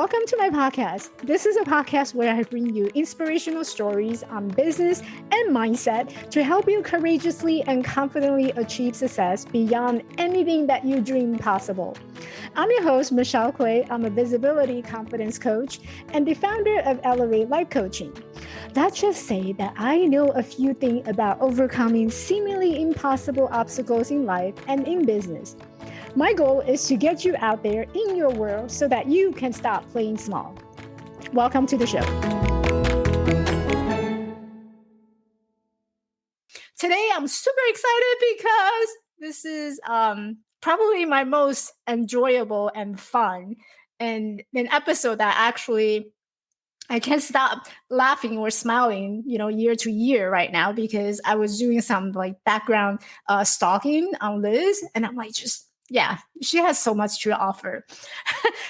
welcome to my podcast. This is a podcast where I bring you inspirational stories on business and mindset to help you courageously and confidently achieve success beyond anything that you dream possible. I'm your host, Michelle Quay. I'm a visibility confidence coach and the founder of Elevate Life Coaching. Let's just say that I know a few things about overcoming seemingly impossible obstacles in life and in business. My goal is to get you out there in your world so that you can stop playing small. Welcome to the show. Today, I'm super excited because this is probably my most enjoyable and fun and an episode that actually I can't stop laughing or smiling, year to year right now because I was doing some background stalking on Liz, and I'm she has so much to offer.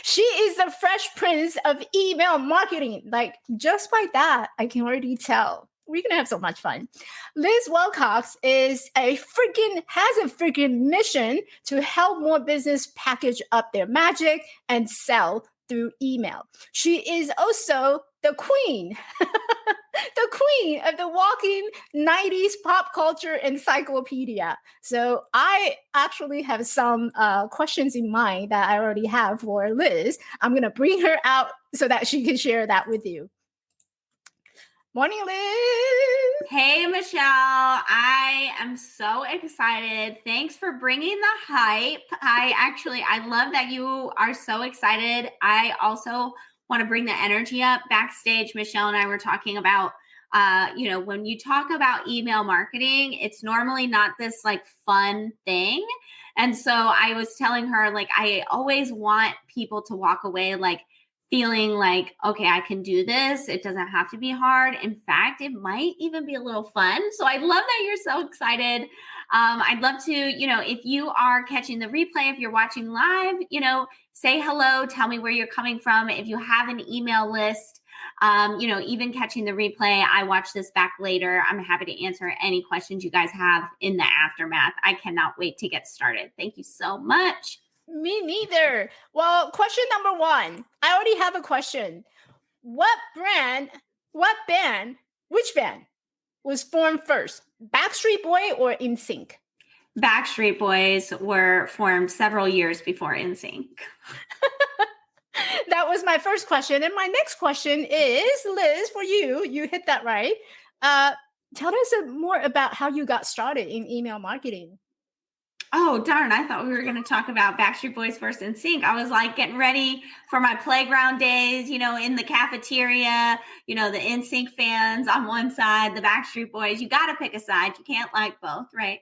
She is the fresh prince of email marketing. Just by that, I can already tell we're going to have so much fun. Liz Wilcox has a freaking mission to help more business package up their magic and sell through email. She is also the queen, the queen of the walking 90s pop culture encyclopedia. So I actually have some questions in mind that I already have for Liz. I'm going to bring her out so that she can share that with you. Morning, Liz. Hey, Michelle. I am so excited. Thanks for bringing the hype. I love that you are so excited. I also want to bring the energy up. Backstage, Michelle and I were talking about, when you talk about email marketing, it's normally not this fun thing. And so I was telling her, I always want people to walk away feeling okay, I can do this. It doesn't have to be hard. In fact, it might even be a little fun. So I love that you're so excited. I'd love to, if you are catching the replay, if you're watching live, say hello, tell me where you're coming from. If you have an email list, even catching the replay, I watch this back later. I'm happy to answer any questions you guys have in the aftermath. I cannot wait to get started. Thank you so much. Me neither. Well, question number one. I already have a question. Which band was formed first? Backstreet Boy or NSYNC? Backstreet Boys were formed several years before NSYNC. That was my first question. And my next question is, Liz, for you. You hit that right. Tell us more about how you got started in email marketing. Oh, darn. I thought we were going to talk about Backstreet Boys first NSYNC. I was getting ready for my playground days, in the cafeteria, the NSYNC fans on one side, the Backstreet Boys. You got to pick a side. You can't like both, right?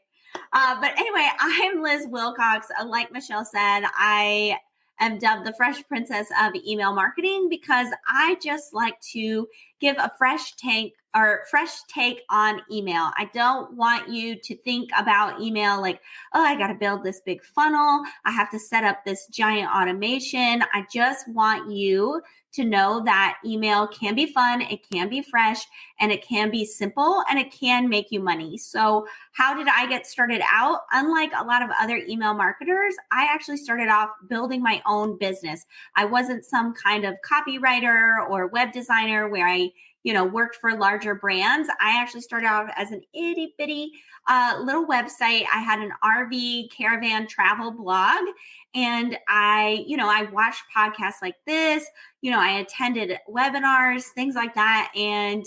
But anyway, I'm Liz Wilcox. Like Michelle said, I am dubbed the Fresh Princess of Email Marketing because I just like to give a fresh take on email. I don't want you to think about email I got to build this big funnel. I have to set up this giant automation. I just want you to know that email can be fun, it can be fresh, and it can be simple, and it can make you money. So how did I get started out? Unlike a lot of other email marketers, I actually started off building my own business. I wasn't some kind of copywriter or web designer where I worked for larger brands. I actually started out as an itty bitty little website. I had an RV caravan travel blog, and I watched podcasts like this. I attended webinars, things like that. And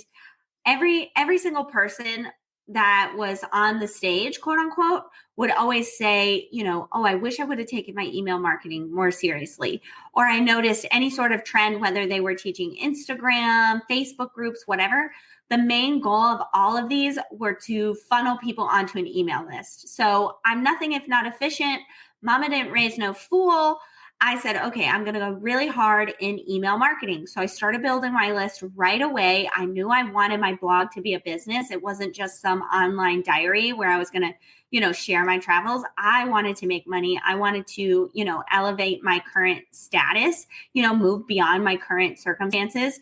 every single person that was on the stage, quote unquote, would always say, oh, I wish I would have taken my email marketing more seriously. Or I noticed any sort of trend, whether they were teaching Instagram, Facebook groups, whatever. The main goal of all of these were to funnel people onto an email list. So I'm nothing if not efficient. Mama didn't raise no fool. I said, okay, I'm going to go really hard in email marketing. So I started building my list right away. I knew I wanted my blog to be a business. It wasn't just some online diary where I was going to, share my travels. I wanted to make money. I wanted to, elevate my current status, move beyond my current circumstances.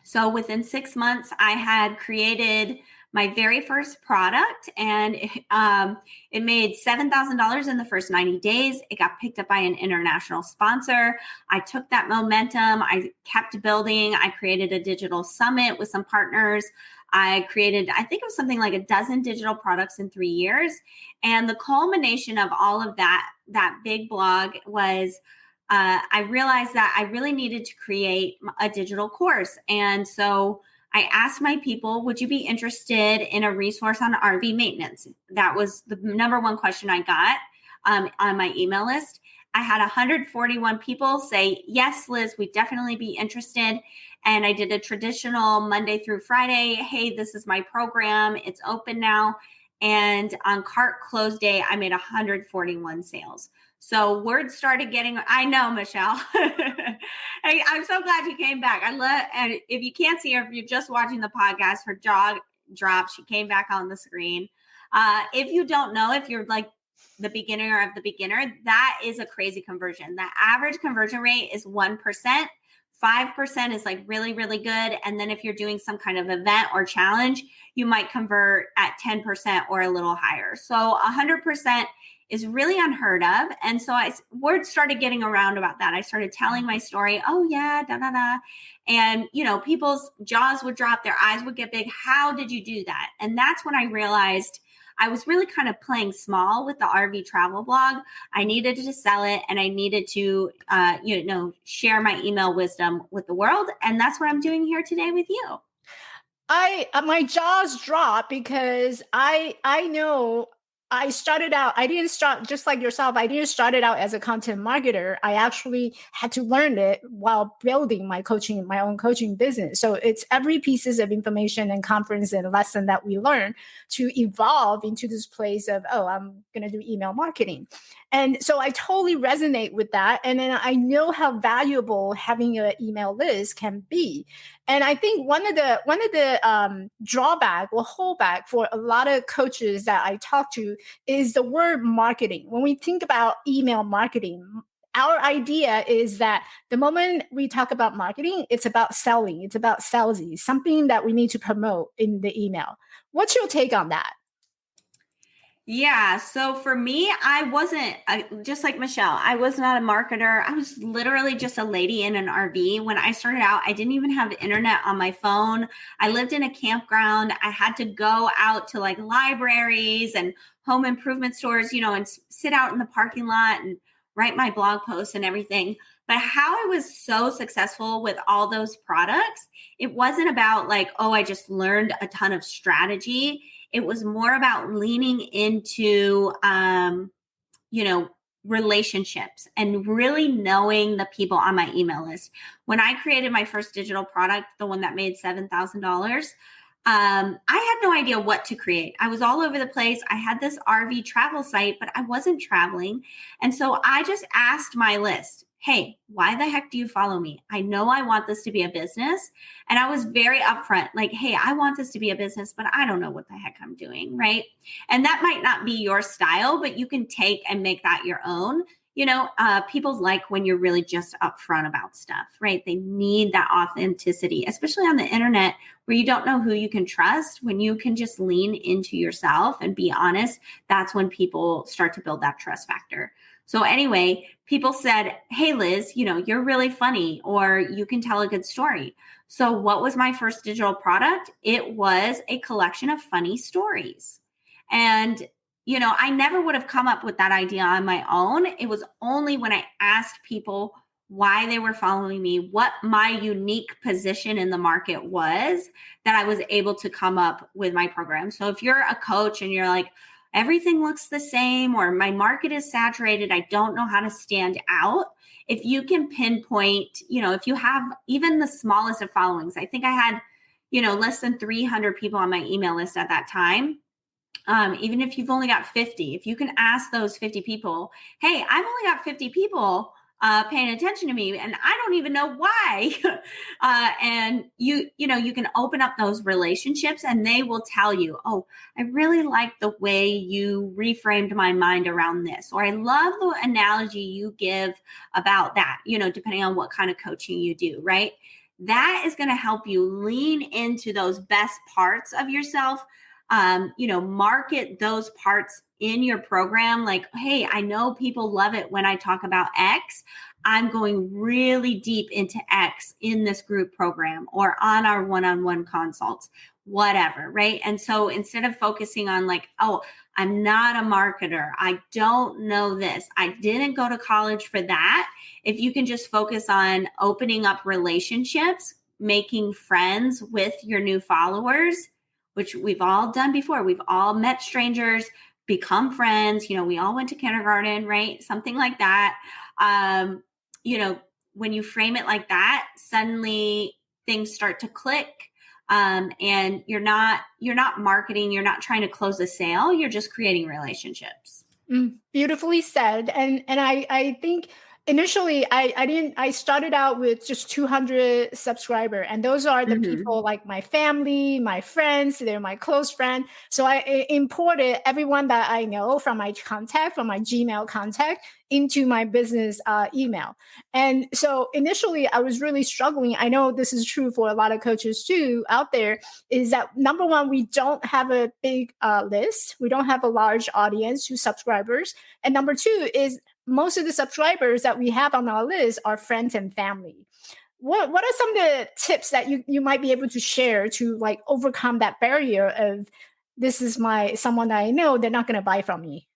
So within 6 months, I had created my very first product, and it made $7,000 in the first 90 days. It got picked up by an international sponsor. I took that momentum. I kept building. I created a digital summit with some partners. I created, I think it was something like a dozen digital products in 3 years. And the culmination of all of that big blog was I realized that I really needed to create a digital course. And so I asked my people, would you be interested in a resource on RV maintenance? That was the number one question I got on my email list. I had 141 people say, yes, Liz, we'd definitely be interested. And I did a traditional Monday through Friday. Hey, this is my program. It's open now. And on cart close day, I made 141 sales. So word started getting, I know, Michelle. I'm so glad you came back. And if you can't see her, if you're just watching the podcast, her jaw dropped. She came back on the screen. If you don't know, if you're like the beginner of the beginner, that is a crazy conversion. The average conversion rate is 1%. 5% is like really, really good. And then if you're doing some kind of event or challenge, you might convert at 10% or a little higher. So 100% is really unheard of. And so word started getting around about that. I started telling my story. Oh yeah, da, da, da. And, people's jaws would drop, their eyes would get big. How did you do that? And that's when I realized I was really kind of playing small with the RV travel blog. I needed to sell it, and I needed to, share my email wisdom with the world. And that's what I'm doing here today with you. My jaws drop because I know I started out, I didn't start just like yourself. I didn't start it out as a content marketer. I actually had to learn it while building my own coaching business. So it's every pieces of information and conference and lesson that we learn to evolve into this place of, I'm going to do email marketing. And so I totally resonate with that. And then I know how valuable having an email list can be. And I think one of the drawback or holdback for a lot of coaches that I talk to is the word marketing. When we think about email marketing, our idea is that the moment we talk about marketing, it's about selling, it's about salesy, something that we need to promote in the email. What's your take on that? Yeah. So for me, I wasn't just like Michelle. I was not a marketer. I was literally just a lady in an RV. When I started out, I didn't even have internet on my phone. I lived in a campground. I had to go out to like libraries and home improvement stores, and sit out in the parking lot and write my blog posts and everything. But how I was so successful with all those products, it wasn't about like, I just learned a ton of strategy. It was more about leaning into, relationships and really knowing the people on my email list. When I created my first digital product, the one that made $7,000, I had no idea what to create. I was all over the place. I had this RV travel site, but I wasn't traveling. And so I just asked my list, hey, why the heck do you follow me? I know I want this to be a business. And I was very upfront, like, hey, I want this to be a business, but I don't know what the heck I'm doing, right? And that might not be your style, but you can take and make that your own. People like when you're really just upfront about stuff, right? They need that authenticity, especially on the internet where you don't know who you can trust. When you can just lean into yourself and be honest, that's when people start to build that trust factor. So anyway, people said, hey, Liz, you're really funny, or you can tell a good story. So what was my first digital product? It was a collection of funny stories. And, I never would have come up with that idea on my own. It was only when I asked people why they were following me, what my unique position in the market was, that I was able to come up with my program. So if you're a coach and you're like, everything looks the same, or my market is saturated, I don't know how to stand out. If you can pinpoint, if you have even the smallest of followings, I think I had, less than 300 people on my email list at that time. Even if you've only got 50, if you can ask those 50 people, hey, I've only got 50 people paying attention to me, and I don't even know why. And you can open up those relationships, and they will tell you, oh, I really like the way you reframed my mind around this, or I love the analogy you give about that, depending on what kind of coaching you do, right? That is going to help you lean into those best parts of yourself market those parts in your program. Like, hey, I know people love it when I talk about X. I'm going really deep into X in this group program or on our one-on-one consults, whatever, right? And so instead of focusing on like, oh, I'm not a marketer, I don't know this, I didn't go to college for that. If you can just focus on opening up relationships, making friends with your new followers, which we've all done before. We've all met strangers, become friends. We all went to kindergarten, right? Something like that. When you frame it like that, suddenly things start to click. And you're not marketing, you're not trying to close a sale, you're just creating relationships. Beautifully said. And I think initially I started out with just 200 subscriber, and those are the people like my family, my friends, they're my close friend. So I imported everyone that I know from my Gmail contact into my business email. And so initially I was really struggling. I know this is true for a lot of coaches too out there, is that number one, we don't have a big list. We don't have a large audience to subscribers. And number two is most of the subscribers that we have on our list are friends and family. What are some of the tips that you might be able to share to like overcome that barrier of this is someone that I know, they're not going to buy from me?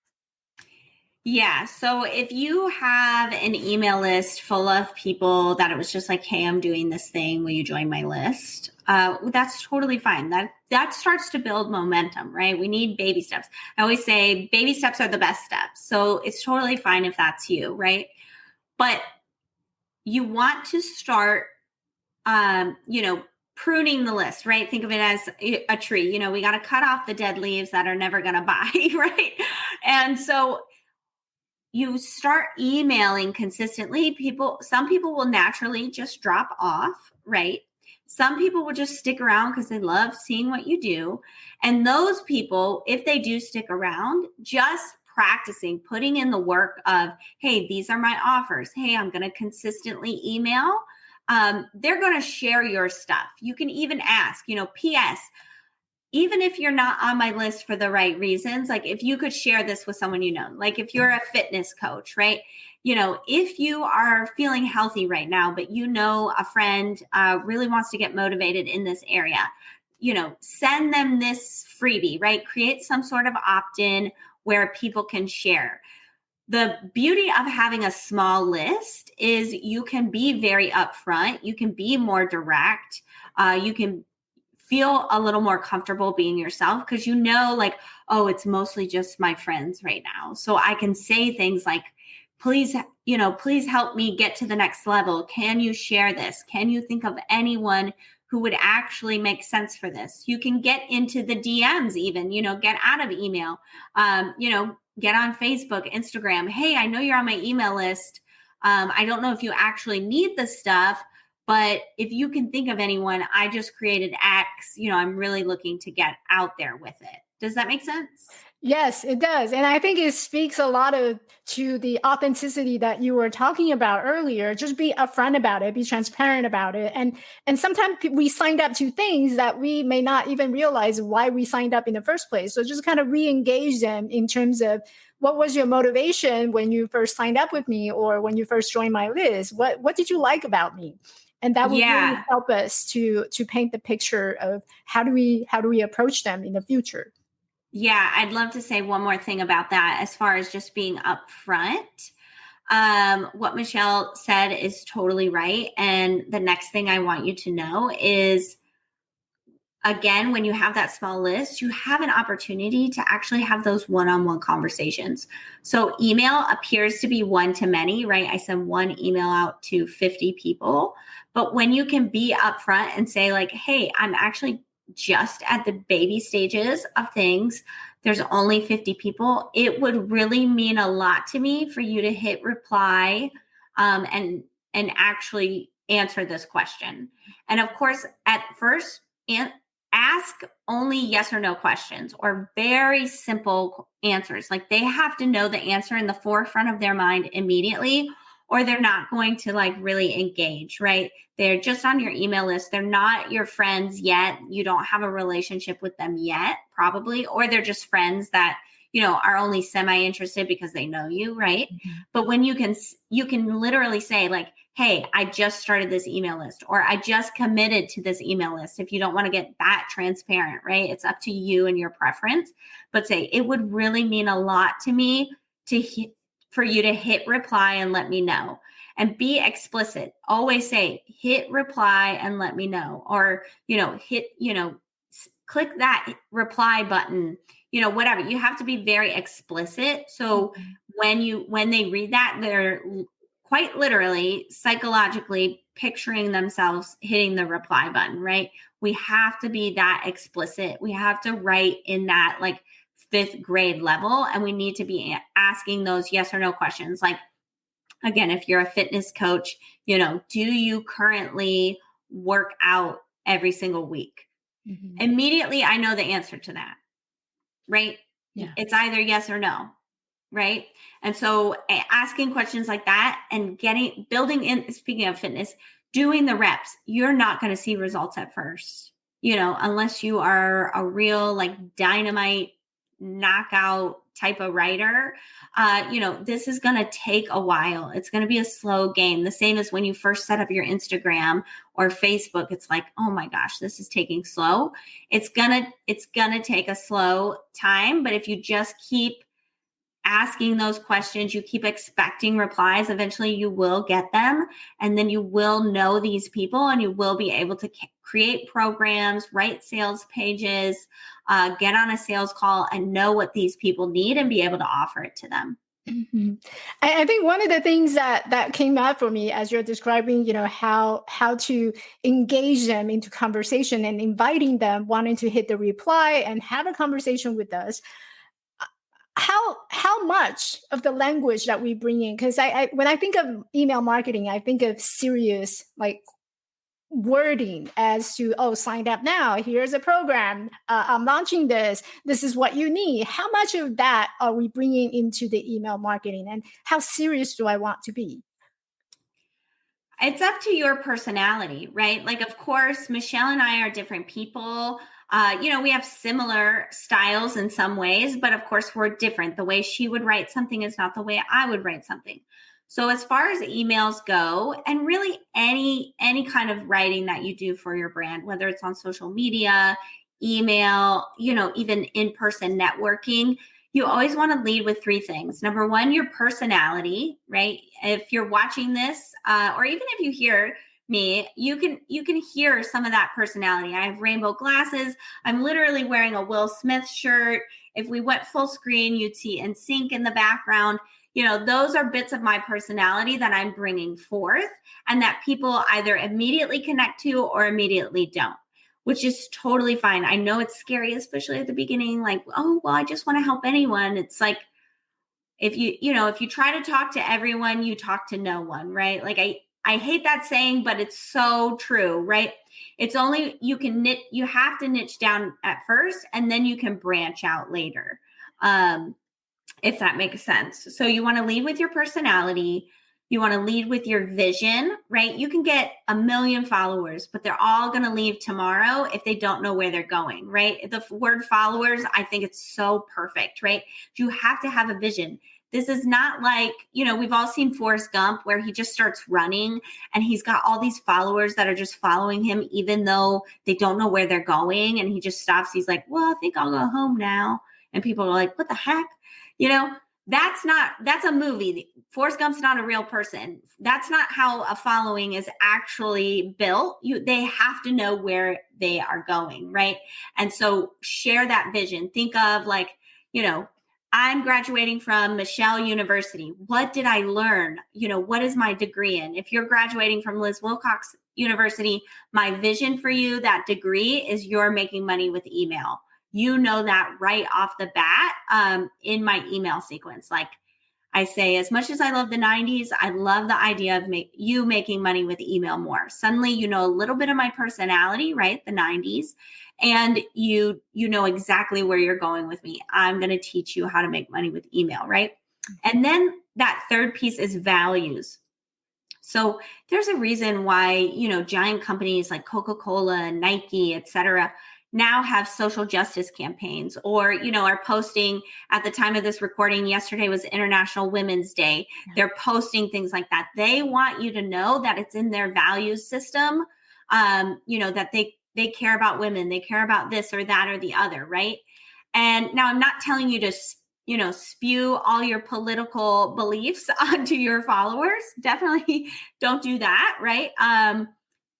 Yeah. So if you have an email list full of people that it was just like, hey, I'm doing this thing, will you join my list? That's totally fine. That starts to build momentum, right? We need baby steps. I always say baby steps are the best steps. So it's totally fine if that's you, right? But you want to start, pruning the list, right? Think of it as a tree. We got to cut off the dead leaves that are never going to buy, right? And so you start emailing consistently. Some people will naturally just drop off, right? Some people will just stick around because they love seeing what you do. And those people, if they do stick around, just practicing, putting in the work of, hey, these are my offers. Hey, I'm going to consistently email. They're going to share your stuff. You can even ask, P.S., even if you're not on my list for the right reasons, like if you could share this with someone, like if you're a fitness coach, right? If you are feeling healthy right now, but a friend really wants to get motivated in this area, send them this freebie, right? Create some sort of opt-in where people can share. The beauty of having a small list is you can be very upfront. You can be more direct. You can feel a little more comfortable being yourself because like, oh, it's mostly just my friends right now. So I can say things like, please help me get to the next level. Can you share this? Can you think of anyone who would actually make sense for this? You can get into the DMs even, get out of email, get on Facebook, Instagram. Hey, I know you're on my email list. I don't know if you actually need this stuff, but if you can think of anyone, I just created X, I'm really looking to get out there with it. Does that make sense? Yes, it does. And I think it speaks a lot to the authenticity that you were talking about earlier. Just be upfront about it, be transparent about it. And sometimes we signed up to things that we may not even realize why we signed up in the first place. So just kind of re-engage them in terms of what was your motivation when you first signed up with me or when you first joined my list? What did you like about me? And that will really help us to paint the picture of how do we approach them in the future. Yeah, I'd love to say one more thing about that as far as just being upfront. What Michelle said is totally right. And the next thing I want you to know is, again, when you have that small list, you have an opportunity to actually have those one-on-one conversations. So email appears to be one to many, right? I send one email out to 50 people. But when you can be upfront and say like, hey, I'm actually just at the baby stages of things, there's only 50 people, it would really mean a lot to me for you to hit reply and actually answer this question. And of course, at first, ask only yes or no questions or very simple answers. Like they have to know the answer in the forefront of their mind immediately, or they're not going to like really engage, right? They're just on your email list. They're not your friends yet. You don't have a relationship with them yet, probably, or they're just friends that, you know, are only semi-interested because they know you, right? Mhm. But when you can literally say like, hey, I just started this email list, or I just committed to this email list. If you don't want to get that transparent, right? It's up to you and your preference, but say it would really mean a lot to me for you to hit reply and let me know, and be explicit. Always say hit reply and let me know, or, you know, click that reply button, you know, whatever. You have to be very explicit. So when they read that, they're quite literally, psychologically picturing themselves hitting the reply button, right? We have to be that explicit. We have to write in that like 5th grade level, and we need to be asking those yes or no questions. Like, again, if you're a fitness coach, you know, do you currently work out every single week? Mhm. Immediately, I know the answer to that, right? Yeah. It's either yes or no, right? And so asking questions like that and building in, speaking of fitness, doing the reps, you're not going to see results at first, you know, unless you are a real like dynamite knockout type of writer. You know, this is going to take a while. It's going to be a slow game. The same as when you first set up your Instagram or Facebook. It's like, oh my gosh, this is taking slow. It's gonna take a slow time. But if you just keep asking those questions, you keep expecting replies, eventually you will get them. And then you will know these people, and you will be able to create programs, write sales pages, get on a sales call, and know what these people need and be able to offer it to them. Mhm. I think one of the things that came out for me as you're describing, you know, how to engage them into conversation and inviting them, wanting to hit the reply and have a conversation with us. How much of the language that we bring in? Because I when I think of email marketing, I think of serious like wording as to, oh, sign up now, here's a program, I'm launching this is what you need. How much of that are we bringing into the email marketing, and how serious do I want to be? It's up to your personality, right? Like, of course, Michelle and I are different people. You know, we have similar styles in some ways, but of course, we're different. The way she would write something is not the way I would write something. So, as far as emails go, and really any kind of writing that you do for your brand, whether it's on social media, email, you know, even in-person networking, you always want to lead with 3 things. Number 1, your personality, right? If you're watching this, or even if you hear me, you can hear some of that personality. I have rainbow glasses. I'm literally wearing a Will Smith shirt. If we went full screen, you'd see NSYNC in the background. You know, those are bits of my personality that I'm bringing forth, and that people either immediately connect to or immediately don't, which is totally fine. I know it's scary, especially at the beginning, like, oh, well, I just want to help anyone. It's like, if you try to talk to everyone, you talk to no one, right? Like, I hate that saying, but it's so true, right? It's only, you have to niche down at first, and then you can branch out later. If that makes sense. So you want to lead with your personality. You want to lead with your vision, right? You can get 1 million followers, but they're all going to leave tomorrow if they don't know where they're going, right? The word followers, I think it's so perfect, right? You have to have a vision. This is not like, you know, we've all seen Forrest Gump where he just starts running and he's got all these followers that are just following him, even though they don't know where they're going. And he just stops. He's like, well, I think I'll go home now. And people are like, what the heck? You know, that's a movie. Forrest Gump's not a real person. That's not how a following is actually built. They have to know where they are going, right? And so share that vision. Think of like, you know, I'm graduating from Michelle University. What did I learn? You know, what is my degree in? If you're graduating from Liz Wilcox University, my vision for you, that degree is you're making money with email. You know that right off the bat in my email sequence. Like I say, as much as I love the 90s, I love the idea of you making money with email more. Suddenly, you know a little bit of my personality, right? The 90s. And you know exactly where you're going with me. I'm going to teach you how to make money with email, right? And then that third piece is values. So there's a reason why, giant companies like Coca-Cola, Nike, et cetera, now have social justice campaigns, or, are posting. At the time of this recording, yesterday was International Women's Day. Yeah. They're posting things like that. They want you to know that it's in their values system, that they care about women, they care about this or that or the other, right? And now I'm not telling you to spew all your political beliefs onto your followers. Definitely don't do that, right?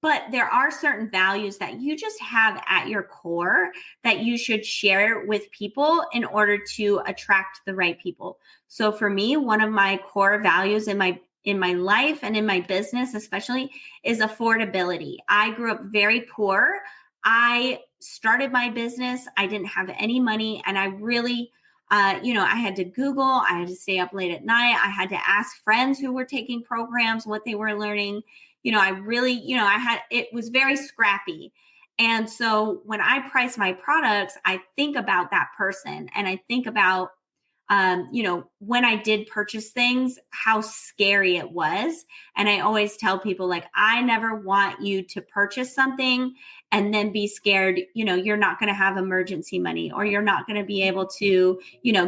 But there are certain values that you just have at your core that you should share with people in order to attract the right people. So for me, one of my core values in my life and in my business especially is affordability. I grew up very poor. I started my business. I didn't have any money, and I really I had to Google, I had to stay up late at night. I had to ask friends who were taking programs, what they were learning. I really, it was very scrappy. And so when I price my products, I think about that person, and I think about, when I did purchase things, how scary it was. And I always tell people, like, I never want you to purchase something and then be scared, you're not going to have emergency money, or you're not going to be able to,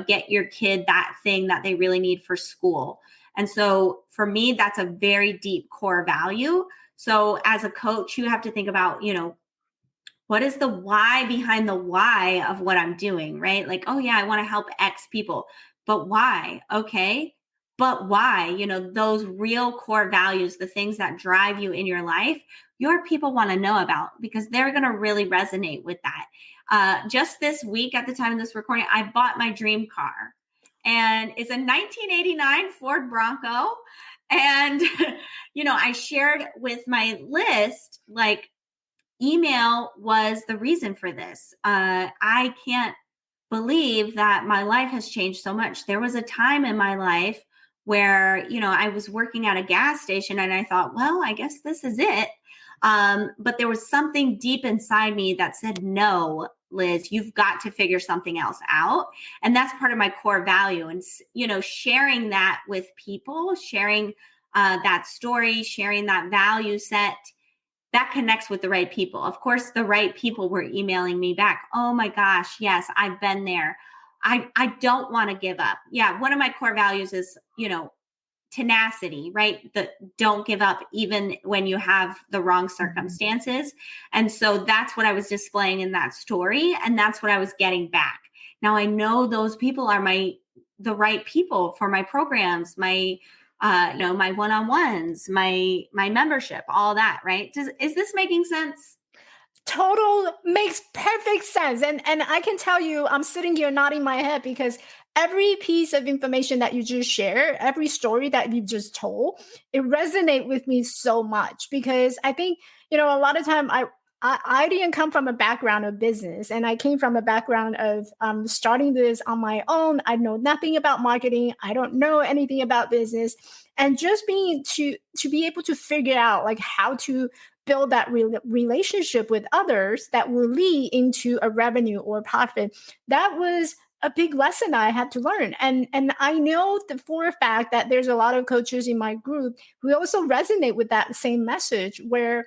get your kid that thing that they really need for school. And so for me, that's a very deep core value. So as a coach, you have to think about, what is the why behind the why of what I'm doing, right? Like, oh yeah, I want to help X people, but why? Okay. But why? Those real core values, the things that drive you in your life, your people want to know about, because they're going to really resonate with that. Just this week, at the time of this recording, I bought my dream car, and it's a 1989 Ford Bronco. And, I shared with my list, like, email was the reason for this. I can't believe that my life has changed so much. There was a time in my life where, I was working at a gas station, and I thought, well, I guess this is it. But there was something deep inside me that said, no, Liz, you've got to figure something else out. And that's part of my core value. And, sharing that with people, sharing that story, sharing that value set, that connects with the right people. Of course, the right people were emailing me back. Oh my gosh, yes, I've been there. I don't want to give up. Yeah, one of my core values is, tenacity, right? The don't give up even when you have the wrong circumstances. And so that's what I was displaying in that story, and that's what I was getting back. Now I know those people are the right people for my programs, my my one-on-ones, my membership, all that, right? Is this making sense? Total makes perfect sense. And I can tell you, I'm sitting here nodding my head, because every piece of information that you just share, every story that you just told, it resonate with me so much, because I think, a lot of time I didn't come from a background of business, and I came from a background of starting this on my own. I know nothing about marketing. I don't know anything about business, and just being to be able to figure out, like, how to build that relationship with others that will lead into a revenue or profit. That was a big lesson I had to learn. And I know for a fact that there's a lot of coaches in my group who also resonate with that same message, where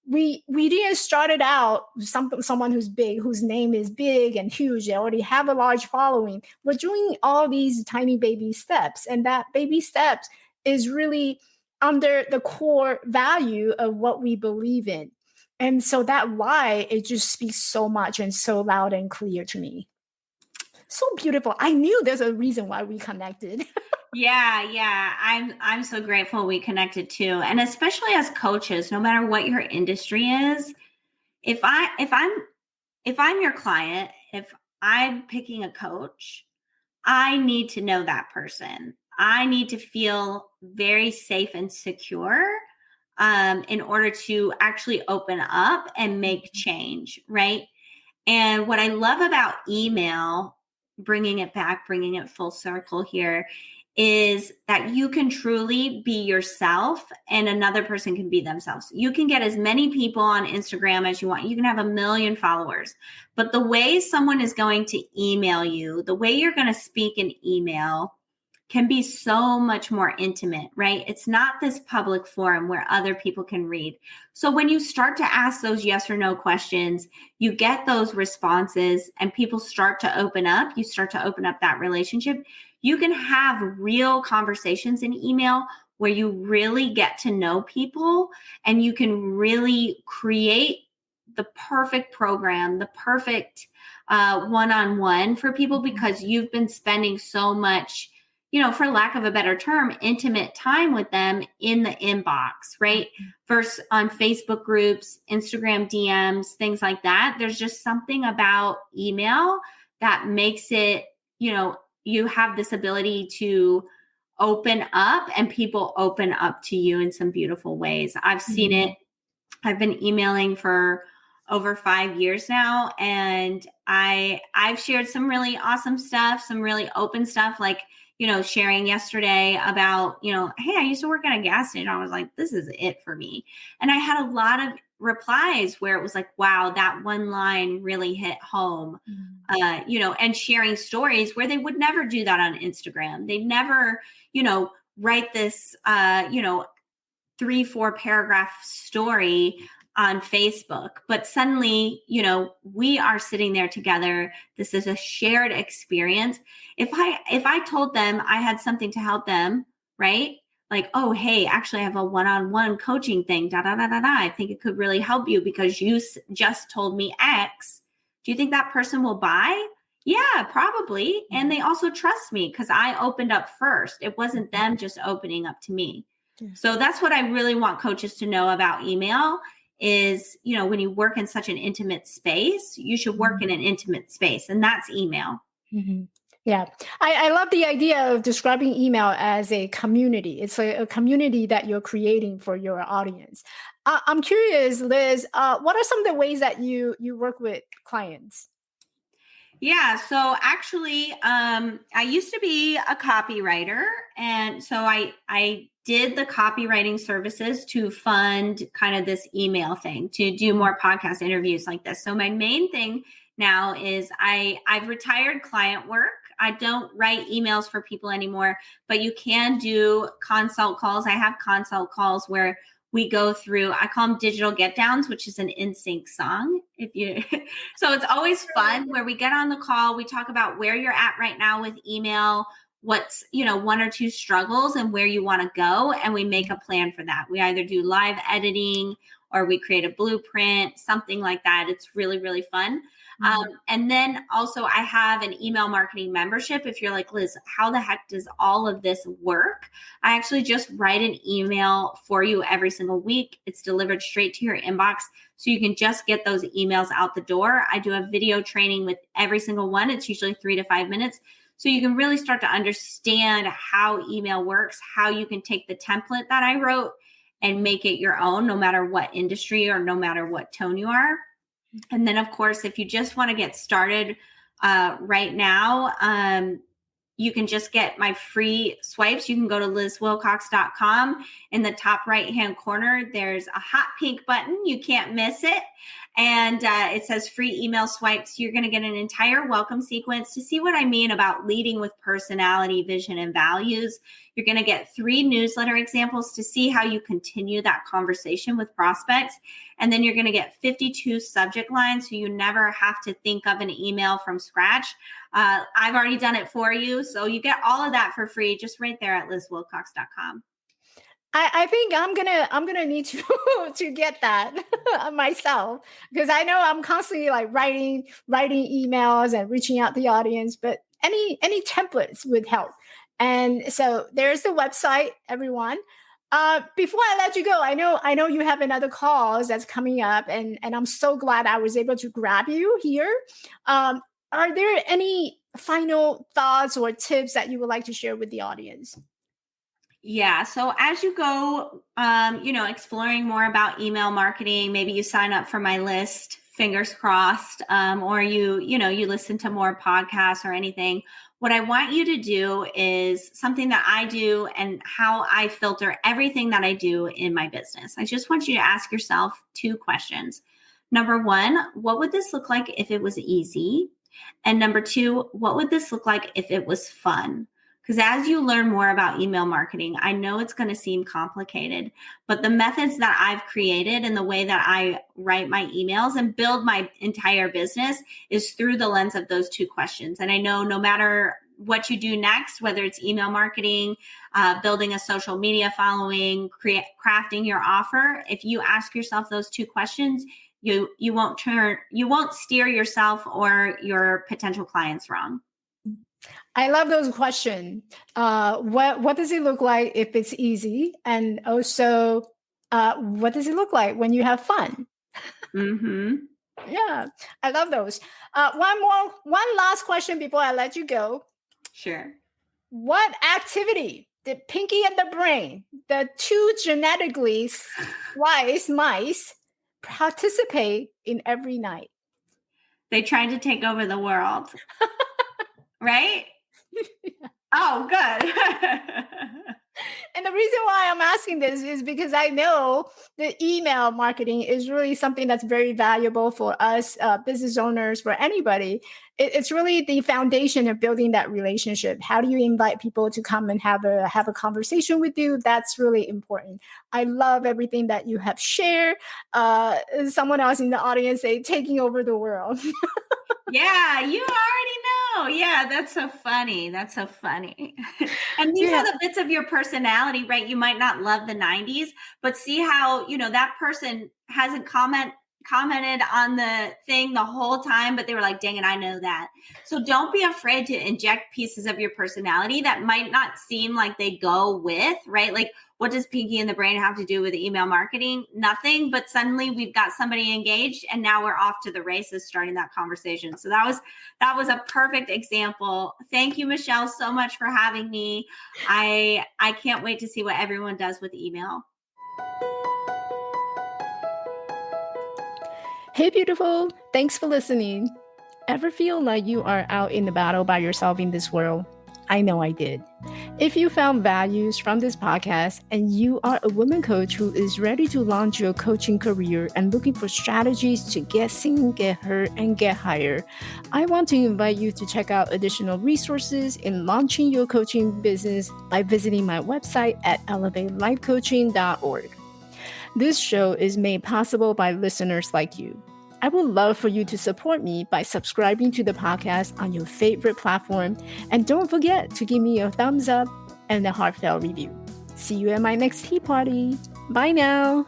we didn't start it out someone who's big, whose name is big and huge. They already have a large following. We're doing all these tiny baby steps, and that baby steps is really under the core value of what we believe in. And so that why, it just speaks so much and so loud and clear to me. So beautiful. I knew there's a reason why we connected. Yeah. I'm so grateful we connected too. And especially as coaches, no matter what your industry is, if I'm your client, if I'm picking a coach, I need to know that person. I need to feel very safe and secure in order to actually open up and make change, right? And what I love about email, bringing it full circle here, is that you can truly be yourself and another person can be themselves. You can get as many people on Instagram as you want. You can have 1 million followers, but the way someone is going to email you, the way you're going to speak in email, can be so much more intimate, right? It's not this public forum where other people can read. So when you start to ask those yes or no questions, you get those responses and people start to open up. You start to open up that relationship. You can have real conversations in email where you really get to know people and you can really create the perfect program, the perfect one-on-one for people because you've been spending so much, for lack of a better term, intimate time with them in the inbox, right? Versus on Facebook groups, Instagram DMs, things like that. There's just something about email that makes it, you have this ability to open up and people open up to you in some beautiful ways. I've seen it. I've been emailing for over 5 years now. And I've shared some really awesome stuff, some really open stuff, like, sharing yesterday about, hey, I used to work at a gas station. I was like, this is it for me. And I had a lot of replies where it was like, wow, that one line really hit home, and sharing stories where they would never do that on Instagram. They'd never, write this, 3-4 paragraph story on Facebook, but suddenly, we are sitting there together. This is a shared experience. If I told them I had something to help them, right? Like, oh, hey, actually I have a one-on-one coaching thing, I think it could really help you because you just told me X. Do you think that person will buy? Yeah, probably. And they also trust me because I opened up first. It wasn't them just opening up to me. So that's what I really want coaches to know about email is, when you work in such an intimate space, you should work in an intimate space, and that's email. Yeah. I love the idea of describing email as a community. It's a community that you're creating for your audience. I'm curious, Liz, what are some of the ways that you work with clients? Yeah. So actually, I used to be a copywriter. And so I did the copywriting services to fund kind of this email thing, to do more podcast interviews like this. So my main thing now is I've retired client work. I don't write emails for people anymore, but you can do consult calls. I have consult calls where we go through, I call them digital get downs, which is an NSYNC song. So it's always fun where we get on the call, we talk about where you're at right now with email, what's, 1 or 2 struggles and where you want to go. And we make a plan for that. We either do live editing or we create a blueprint, something like that. It's really, really fun. And then also I have an email marketing membership. If you're like, Liz, how the heck does all of this work? I actually just write an email for you every single week. It's delivered straight to your inbox. So you can just get those emails out the door. I do a video training with every single one. It's usually 3 to 5 minutes. So you can really start to understand how email works, how you can take the template that I wrote and make it your own, no matter what industry or no matter what tone you are. And then, of course, if you just want to get started right now, you can just get my free swipes. You can go to lizwilcox.com. In the top right-hand corner, there's a hot pink button. You can't miss it. And it says free email swipes. You're going to get an entire welcome sequence to see what I mean about leading with personality, vision, and values. You're going to get 3 newsletter examples to see how you continue that conversation with prospects. And then you're going to get 52 subject lines so you never have to think of an email from scratch. I've already done it for you. So you get all of that for free just right there at lizwilcox.com. I think I'm gonna need to to get that myself because I know I'm constantly like writing emails and reaching out to the audience, but any templates would help. And so there's the website, everyone. Before I let you go, I know you have another cause that's coming up, and I'm so glad I was able to grab you here. Are there any final thoughts or tips that you would like to share with the audience? Yeah. So as you go, exploring more about email marketing, maybe you sign up for my list, fingers crossed, or you listen to more podcasts or anything. What I want you to do is something that I do and how I filter everything that I do in my business. I just want you to ask yourself 2 questions. Number 1, what would this look like if it was easy? And number 2, what would this look like if it was fun? Because as you learn more about email marketing, I know it's going to seem complicated, but the methods that I've created and the way that I write my emails and build my entire business is through the lens of those two questions. And I know no matter what you do next, whether it's email marketing, building a social media following, crafting your offer, if you ask yourself those two questions, you won't steer yourself or your potential clients wrong. I love those questions. What does it look like if it's easy? And also, what does it look like when you have fun? Mm-hmm. Yeah, I love those. One last question before I let you go. Sure. What activity did Pinky and the Brain, the two genetically spliced mice, participate in every night? They tried to take over the world. Right? Yeah. Oh, good. And the reason why I'm asking this is because I know that email marketing is really something that's very valuable for us business owners, for anybody. It's really the foundation of building that relationship. How do you invite people to come and have a conversation with you? That's really important. I love everything that you have shared. Someone else in the audience say taking over the world. Yeah, you already know. Yeah, that's so funny. That's so funny. And these are the bits of your personality, right? You might not love the 90s, but see how, that person hasn't commented on the thing the whole time, but they were like, dang it, I know that. So don't be afraid to inject pieces of your personality that might not seem like they go with, right? Like, what does Pinky and the Brain have to do with email marketing? Nothing, but suddenly we've got somebody engaged and now we're off to the races starting that conversation. So that was a perfect example. Thank you, Michelle, so much for having me. I can't wait to see what everyone does with email. Hey, beautiful. Thanks for listening. Ever feel like you are out in the battle by yourself in this world? I know I did. If you found values from this podcast and you are a woman coach who is ready to launch your coaching career and looking for strategies to get seen, get heard, and get hired, I want to invite you to check out additional resources in launching your coaching business by visiting my website at elevatelifecoaching.org. This show is made possible by listeners like you. I would love for you to support me by subscribing to the podcast on your favorite platform. And don't forget to give me a thumbs up and a heartfelt review. See you at my next tea party. Bye now.